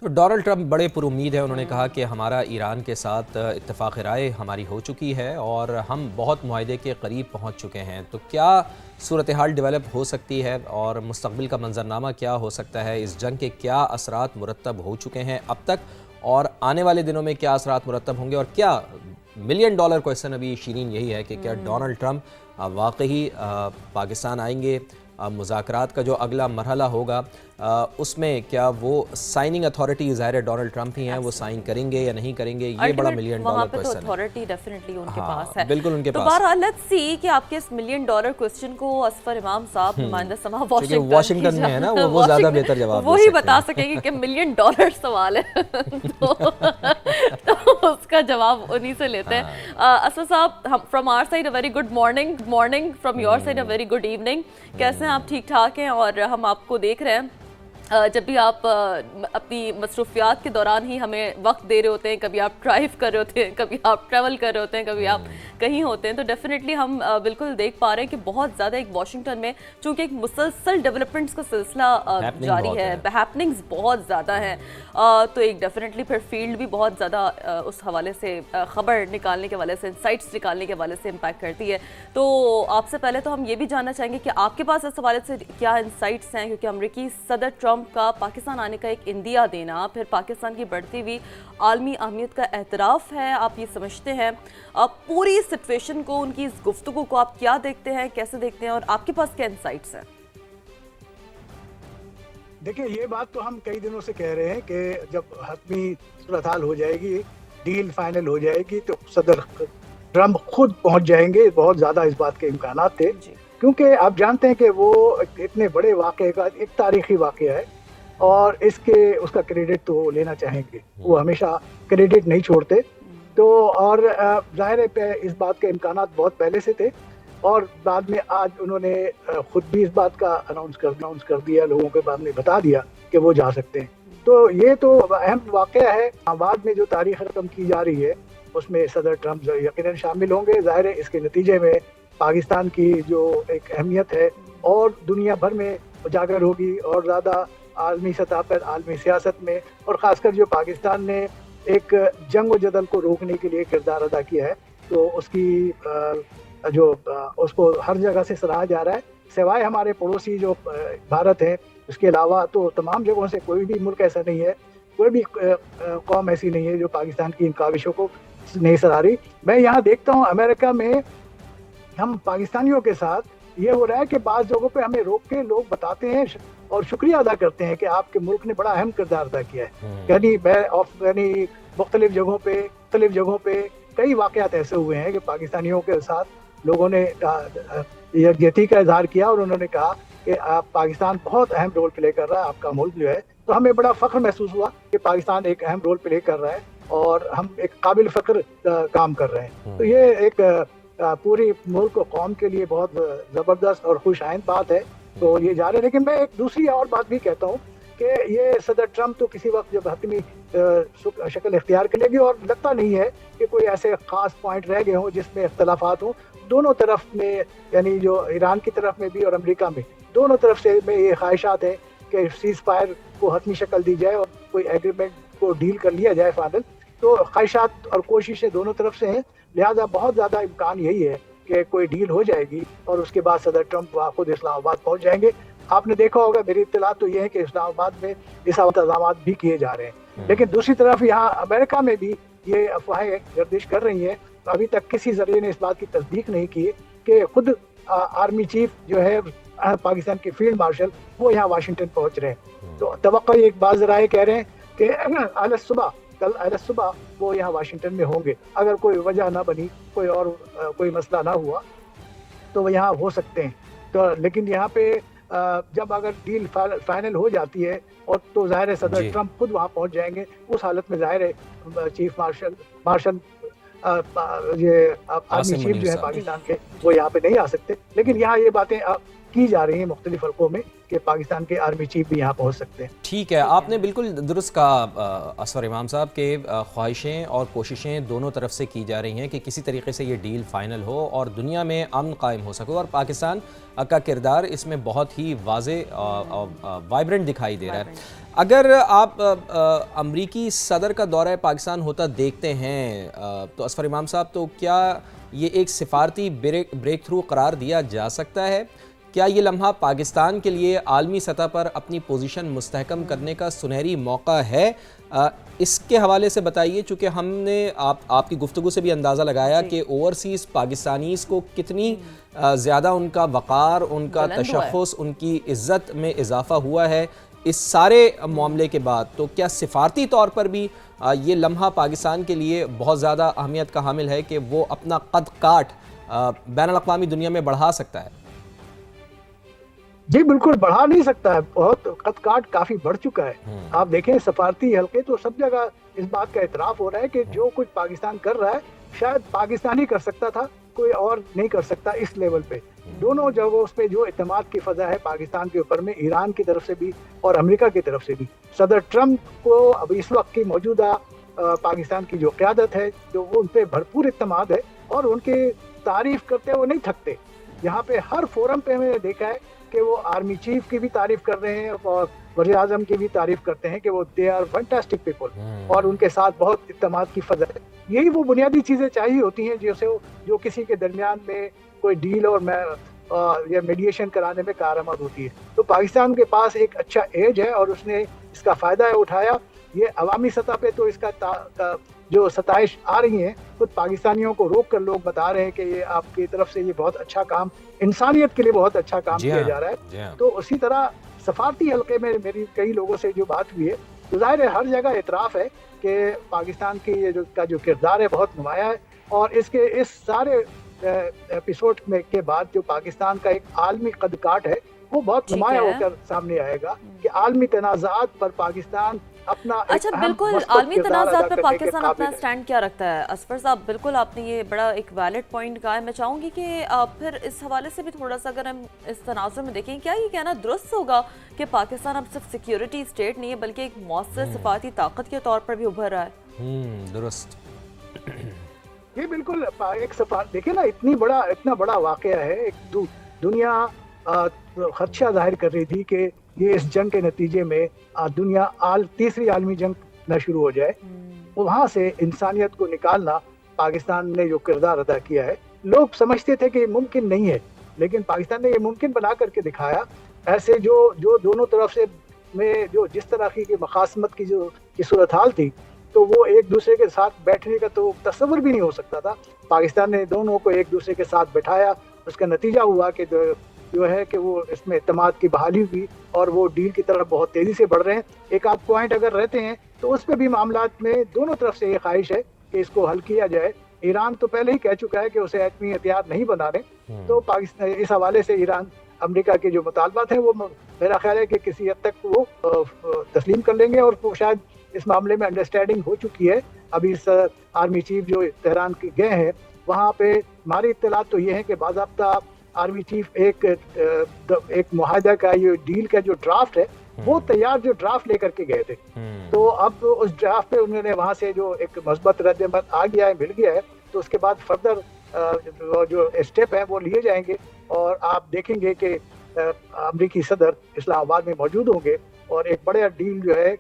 تو Donald Trump بڑے پر امید ہیں. انہوں نے کہا کہ ہمارا ایران کے ساتھ اتفاق رائے ہماری ہو چکی ہے اور ہم بہت معاہدے کے قریب پہنچ چکے ہیں. تو کیا صورتحال ڈیولپ ہو سکتی ہے اور مستقبل کا منظرنامہ کیا ہو سکتا ہے؟ اس جنگ کے کیا اثرات مرتب ہو چکے ہیں اب تک اور آنے والے دنوں میں کیا اثرات مرتب ہوں گے؟ اور کیا ملین ڈالر کویسچن ابھی شیرین یہی ہے کہ کیا ڈونلڈ ٹرمپ واقعی پاکستان آئیں گے؟ مذاکرات کا جو اگلا مرحلہ ہوگا اس میں کیا وہ سائننگ اتھارٹی ظاہر ڈونلڈ ٹرمپ ہی ہیں، وہ سائن کریں گے یا نہیں کریں گے؟ یہ بڑا ملین ڈالر کویسچن ہے. اتھارٹی ڈیفینیٹلی ان کے پاس ہے. بالکل ان کے تو پاس. بہرحال لیٹس سی کہ آپ کے اس ملین ڈالر کویسچن کو اسفر امام صاحب نمائندہ سما واشنگٹن میں ہے نا، وہ زیادہ بہتر جواب دے وہی بتا سکیں گے کہ ملین ڈالر سوال ہے تو اس کا جواب انہی سے لیتے ہیں. اسفر صاحب، from our side a very good morning, from your side a very good evening. کیسے ہیں آپ؟ ٹھیک ٹھاک ہیں؟ اور ہم آپ کو دیکھ رہے ہیں جب بھی آپ اپنی مصروفیات کے دوران ہی ہمیں وقت دے رہے ہوتے ہیں، کبھی آپ ڈرائیو کر رہے ہوتے ہیں، کبھی آپ ٹریول کر رہے ہوتے ہیں، کبھی آپ کہیں ہوتے ہیں، تو ڈیفینیٹلی ہم بالکل دیکھ پا رہے ہیں کہ بہت زیادہ ایک واشنگٹن میں چونکہ ایک مسلسل ڈیولپمنٹس کا سلسلہ جاری ہے، ہیپننگز بہت زیادہ ہیں، تو ایک ڈیفینیٹلی پھر فیلڈ بھی بہت زیادہ اس حوالے سے خبر نکالنے کے حوالے سے، انسائٹس نکالنے کے حوالے سے امپیکٹ کرتی ہے. تو آپ سے پہلے تو ہم یہ بھی جاننا چاہیں گے کہ آپ کے پاس اس حوالے سے کیا انسائٹس ہیں، کیونکہ امریکی صدر ٹرمپ کا پاکستان آنے کا ایک اندیا دینا پھر پاکستان کی بڑھتی ہوئی عالمی اہمیت کا اعتراف ہے. آپ یہ سمجھتے ہیں پوری سچویشن کو، ان کی اس گفتگو کو آپ کیا دیکھتے ہیں، کیسے دیکھتے ہیں، اور آپ کے پاس کیا انسائٹس ہیں؟ دیکھیں، یہ بات تو ہم کئی دنوں سے کہہ رہے ہیں کہ جب حتمی صورتحال ہو جائے گی، ڈیل فائنل ہو جائے گی، تو صدر ٹرمپ خود پہنچ جائیں گے. بہت زیادہ اس بات کے امکانات تھے، کیونکہ آپ جانتے ہیں کہ وہ اتنے بڑے واقعے کا ایک تاریخی واقعہ ہے اور اس کا کریڈٹ تو لینا چاہیں گے. وہ ہمیشہ کریڈٹ نہیں چھوڑتے. تو اور ظاہر ہے اس بات کے امکانات بہت پہلے سے تھے، اور بعد میں آج انہوں نے خود بھی اس بات کا اناؤنس کر دیا، لوگوں کے بعد میں بتا دیا کہ وہ جا سکتے ہیں. تو یہ تو اہم واقعہ ہے. بعد میں جو تاریخ رقم کی جا رہی ہے اس میں صدر ٹرمپ یقیناً شامل ہوں گے. ظاہر ہے اس کے نتیجے میں پاکستان کی جو ایک اہمیت ہے اور دنیا بھر میں اجاگر ہوگی، اور زیادہ عالمی سطح پر، عالمی سیاست میں، اور خاص کر جو پاکستان نے ایک جنگ و جدل کو روکنے کے لیے کردار ادا کیا ہے، تو اس کی اس کو ہر جگہ سے سراہا جا رہا ہے. سوائے ہمارے پڑوسی جو بھارت ہے، اس کے علاوہ تو تمام جگہوں سے کوئی بھی ملک ایسا نہیں ہے، کوئی بھی قوم ایسی نہیں ہے جو پاکستان کی ان کاوشوں کو نہیں سراہ رہی. میں یہاں دیکھتا ہوں امریکہ میں ہم پاکستانیوں کے ساتھ یہ ہو رہا ہے کہ بعض جگہوں پہ ہمیں روک کے لوگ بتاتے ہیں اور شکریہ ادا کرتے ہیں کہ آپ کے ملک نے بڑا اہم کردار ادا کیا ہے. یعنی مختلف جگہوں پہ کئی واقعات ایسے ہوئے ہیں کہ پاکستانیوں کے ساتھ لوگوں نے یکجہتی کا اظہار کیا اور انہوں نے کہا کہ آپ پاکستان بہت اہم رول پلے کر رہا ہے، آپ کا ملک جو ہے. تو ہمیں بڑا فخر محسوس ہوا کہ پاکستان ایک اہم رول پلے کر رہا ہے اور ہم ایک قابل فخر کام کر رہے ہیں. تو یہ ایک پوری ملک و قوم کے لیے بہت زبردست اور خوش آئند بات ہے. تو یہ جا رہے ہیں. لیکن میں ایک دوسری اور بات بھی کہتا ہوں کہ یہ صدر ٹرمپ تو کسی وقت جب حتمی شکل اختیار کرے گی، اور لگتا نہیں ہے کہ کوئی ایسے خاص پوائنٹ رہ گئے ہوں جس میں اختلافات ہوں دونوں طرف میں، یعنی جو ایران کی طرف میں بھی اور امریکہ میں، دونوں طرف سے میں یہ خواہشات ہیں کہ سیز فائر کو حتمی شکل دی جائے اور کوئی ایگریمنٹ کو ڈیل کر لیا جائے فائنل. تو خواہشات اور کوششیں دونوں طرف سے ہیں، لہذا بہت زیادہ امکان یہی ہے کہ کوئی ڈیل ہو جائے گی اور اس کے بعد صدر ٹرمپ خود اسلام آباد پہنچ جائیں گے. آپ نے دیکھا ہوگا، میری اطلاع تو یہ ہے کہ اسلام آباد میں اس انتظامات بھی کیے جا رہے ہیں. لیکن دوسری طرف یہاں امریکہ میں بھی یہ افواہیں گردش کر رہی ہیں. ابھی تک کسی ذریعے نے اس بات کی تصدیق نہیں کی کہ خود آرمی چیف جو ہے پاکستان کے فیلڈ مارشل وہ یہاں واشنگٹن پہنچ رہے ہیں. تو توقع ایک بعض ذرائع کہہ رہے ہیں کہ کل اہل صبح وہ یہاں واشنگٹن میں ہوں گے. اگر کوئی وجہ نہ بنی، کوئی مسئلہ نہ ہوا تو وہ یہاں ہو سکتے ہیں. تو لیکن یہاں پہ جب اگر ڈیل فائنل ہو جاتی ہے اور تو ظاہر ہے صدر ٹرمپ خود وہاں پہنچ جائیں گے. اس حالت میں ظاہر ہے چیف مارشل یہ آرمی چیف جو ہے پاکستان کے، وہ یہاں پہ نہیں آ سکتے. لیکن یہاں یہ باتیں کی جا رہی ہیں مختلف حلقوں میں کہ پاکستان کے آرمی چیف بھی یہاں پہنچ سکتے ہیں۔ ٹھیک ہے، آپ نے بالکل درست کہا اسفر امام صاحب کہ خواہشیں اور کوششیں دونوں طرف سے کی جا رہی ہیں کہ کسی طریقے سے یہ ڈیل فائنل ہو اور دنیا میں امن قائم ہو سکے، اور پاکستان کا کردار اس میں بہت ہی واضح وائبرنٹ دکھائی دے رہا ہے۔ اگر آپ امریکی صدر کا دورہ پاکستان ہوتا دیکھتے ہیں تو اسفر امام صاحب، تو کیا یہ ایک سفارتی بریک تھرو قرار دیا جا سکتا ہے؟ کیا یہ لمحہ پاکستان کے لیے عالمی سطح پر اپنی پوزیشن مستحکم کرنے کا سنہری موقع ہے؟ اس کے حوالے سے بتائیے، چونکہ ہم نے آپ کی گفتگو سے بھی اندازہ لگایا کہ اوورسیز پاکستانیز کو کتنی زیادہ ان کا وقار، ان کا تشخص، ان کی عزت میں اضافہ ہوا ہے اس سارے معاملے کے بعد۔ تو کیا سفارتی طور پر بھی یہ لمحہ پاکستان کے لیے بہت زیادہ اہمیت کا حامل ہے کہ وہ اپنا قد کاٹ بین الاقوامی دنیا میں بڑھا سکتا ہے؟ جی بالکل بڑھا نہیں سکتا ہے، بہت قد کاٹ کافی بڑھ چکا ہے۔ آپ دیکھیں سفارتی حلقے تو سب جگہ اس بات کا اعتراف ہو رہا ہے کہ جو کچھ پاکستان کر رہا ہے شاید پاکستان ہی کر سکتا تھا، کوئی اور نہیں کر سکتا اس لیول پہ۔ دونوں جگہوں پہ جو اعتماد کی فضا ہے پاکستان کے اوپر میں، ایران کی طرف سے بھی اور امریکہ کی طرف سے بھی، صدر ٹرمپ کو اب اس وقت کی موجودہ پاکستان کی جو قیادت ہے جو ان پہ بھرپور اعتماد ہے، اور ان کی تعریف کرتے وہ نہیں تھکتے۔ یہاں پہ ہر فورم پہ میں نے دیکھا ہے کہ وہ آرمی چیف کی بھی تعریف کر رہے ہیں اور وزیر اعظم کی بھی تعریف کرتے ہیں کہ وہ دے آر فینٹاسٹک پیپل، اور ان کے ساتھ بہت اعتماد کی فضا ہے۔ یہی وہ بنیادی چیزیں چاہیے ہوتی ہیں جو کسی کے درمیان میں کوئی ڈیل اور یا میڈیشن کرانے میں کارآمد ہوتی ہے۔ تو پاکستان کے پاس ایک اچھا ایج ہے اور اس نے اس کا فائدہ اٹھایا۔ یہ عوامی سطح پہ تو اس کا جو ستائش آ رہی ہیں، خود پاکستانیوں کو روک کر لوگ بتا رہے ہیں کہ یہ آپ کی طرف سے یہ بہت اچھا کام، انسانیت کے لیے بہت اچھا کام کیا جا رہا ہے۔ تو اسی طرح سفارتی حلقے میں میری کئی لوگوں سے جو بات ہوئی ہے، تو ظاہر ہے ہر جگہ اعتراف ہے کہ پاکستان کی یہ جو کردار ہے بہت نمایاں ہے، اور اس سارے ایپیسوڈ میں کے بعد جو پاکستان کا ایک عالمی قد کاٹ ہے وہ بہت نمایاں ہو کر سامنے آئے گا کہ عالمی تنازعات پر پاکستان اپنا اچھا بالکل عالمی تنازعات پر پاکستان اپنا سٹینڈ کیا رکھتا ہے؟ اسفر صاحب بالکل آپ نے یہ بڑا ایک ویلڈ پوائنٹ کہا ہے۔ میں چاہوں گی کہ پھر اس حوالے سے بھی تھوڑا سا اگر ہم اس تناظر میں دیکھیں، کیا یہ کہنا درست ہوگا کہ پاکستان اب صرف سیکیورٹی اسٹیٹ نہیں ہے بلکہ ایک مؤثر سفارتی طاقت کے طور پر بھی ابھر رہا ہے؟ درست، یہ بالکل ایک دیکھیں نا، اتنا بڑا واقعہ ہے۔ ایک دنیا خدشہ ظاہر کر رہی تھی کہ یہ اس جنگ کے نتیجے میں دنیا تیسری عالمی جنگ نہ شروع ہو جائے، وہاں سے انسانیت کو نکالنا پاکستان نے جو کردار ادا کیا ہے، لوگ سمجھتے تھے کہ یہ ممکن نہیں ہے، لیکن پاکستان نے یہ ممکن بنا کر کے دکھایا۔ ایسے جو دونوں طرف سے میں جس طرح کی مخاصمت کی صورتحال تھی، تو وہ ایک دوسرے کے ساتھ بیٹھنے کا تو تصور بھی نہیں ہو سکتا تھا۔ پاکستان نے دونوں کو ایک دوسرے کے ساتھ بٹھایا، اس کا نتیجہ ہوا کہ جو ہے کہ وہ اس میں اعتماد کی بحالی ہوئی اور وہ ڈیل کی طرف بہت تیزی سے بڑھ رہے ہیں۔ ایک آدھ پوائنٹ اگر رہتے ہیں تو اس پہ بھی معاملات میں دونوں طرف سے یہ خواہش ہے کہ اس کو حل کیا جائے۔ ایران تو پہلے ہی کہہ چکا ہے کہ اسے ایٹمی ہتھیار نہیں بنا رہے، تو پاکستان اس حوالے سے ایران امریکہ کے جو مطالبات ہیں وہ میرا خیال ہے کہ کسی حد تک وہ تسلیم کر لیں گے، اور وہ شاید اس معاملے میں انڈرسٹینڈنگ ہو چکی ہے۔ ابھی آرمی چیف جو تہران گئے ہیں، وہاں پہ ہماری اطلاعات تو یہ ہے کہ باضابطہ آرمی چیف ایک معاہدہ کا، یہ ڈیل کا جو ڈرافٹ ہے وہ تیار جو ڈرافٹ لے کر کے گئے تھے، تو اب اس ڈرافٹ پہ انہوں نے وہاں سے جو ایک مثبت رد عمل آ گیا ہے، مل گیا ہے، تو اس کے بعد فردر جو اسٹیپ ہیں وہ لیے جائیں گے، اور آپ دیکھیں گے کہ امریکی صدر اسلام آباد میں موجود ہوں گے، اور ایک بڑا ڈیل جو ہے